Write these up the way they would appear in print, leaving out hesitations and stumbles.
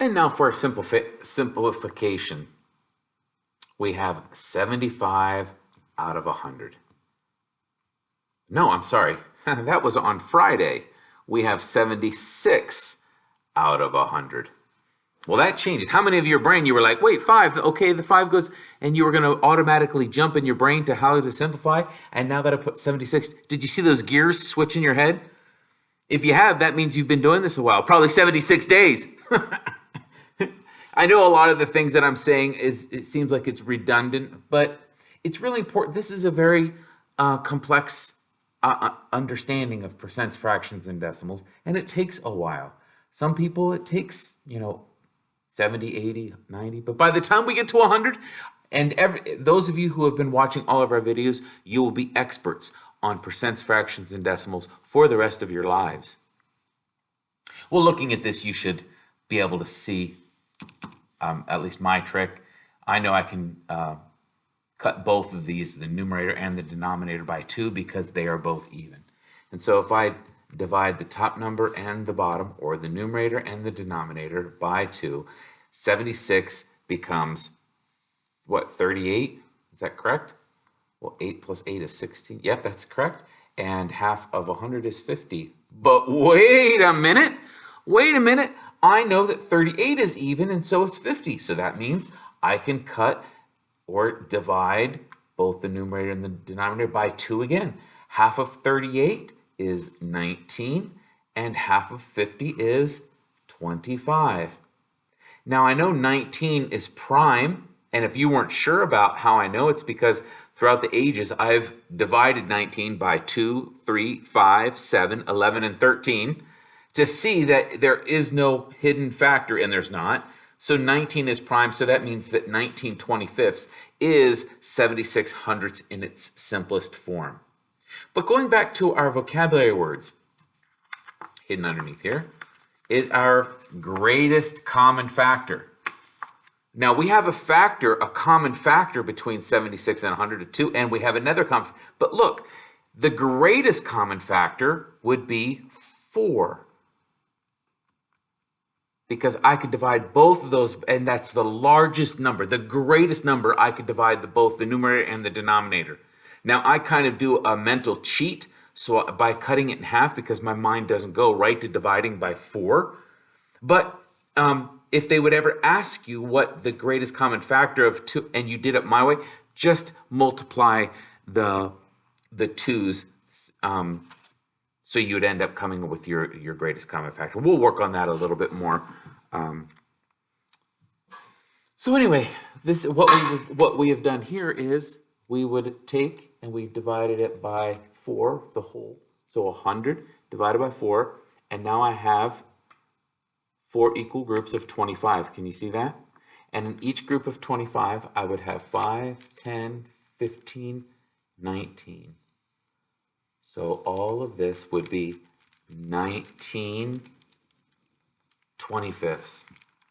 And now for a simplification, we have 75 out of 100. No, I'm sorry. That was on Friday. We have 76 out of 100. Well, that changes. How many of your brain you were like, wait, 5, okay, the 5 goes, and you were going to automatically jump in your brain to how to simplify, and now that I put 76, did you see those gears switch in your head? If you have, that means you've been doing this a while, probably 76 days. I know a lot of the things that I'm saying it seems like it's redundant, but it's really important. This is a very complex understanding of percents, fractions, and decimals, and it takes a while. Some people, it takes, 70, 80, 90. But by the time we get to 100, and those of you who have been watching all of our videos, you will be experts on percents, fractions, and decimals for the rest of your lives. Well, looking at this, you should be able to see at least my trick. I know I can cut both of these, the numerator and the denominator, by 2 because they are both even. And so if I divide the top number and the bottom, or the numerator and the denominator, by 2, 76 becomes, what, 38? Is that correct? Well, 8 plus 8 is 16. Yep, that's correct. And half of 100 is 50. But wait a minute. Wait a minute. I know that 38 is even, and so is 50. So that means I can cut or divide both the numerator and the denominator by 2 again. Half of 38 is 19, and half of 50 is 25. Now I know 19 is prime, and if you weren't sure about how I know, it's because throughout the ages I've divided 19 by 2, 3, 5, 7, 11, and 13 to see that there is no hidden factor, and there's not. So 19 is prime, so that means that 19 25ths is 76 hundredths in its simplest form. But going back to our vocabulary words, hidden underneath here is our greatest common factor. Now we have a common factor between 76 and 102, and we have another common, but look, the greatest common factor would be 4. Because I could divide both of those, and that's the largest number, the greatest number. I could divide both the numerator and the denominator. Now I kind of do a mental cheat, so by cutting it in half, because my mind doesn't go right to dividing by 4. But if they would ever ask you what the greatest common factor of 2, and you did it my way, just multiply the 2's, so you would end up coming with your greatest common factor. We'll work on that a little bit more. So anyway, this what we have done here is we would take and we divided it by 4, the whole. So 100 divided by 4, and now I have 4 equal groups of 25. Can you see that? And in each group of 25, I would have 5, 10, 15, 19. So all of this would be 19 25ths,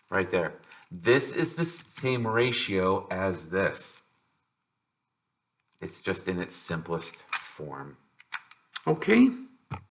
right there. This is the same ratio as this. It's just in its simplest form. Okay.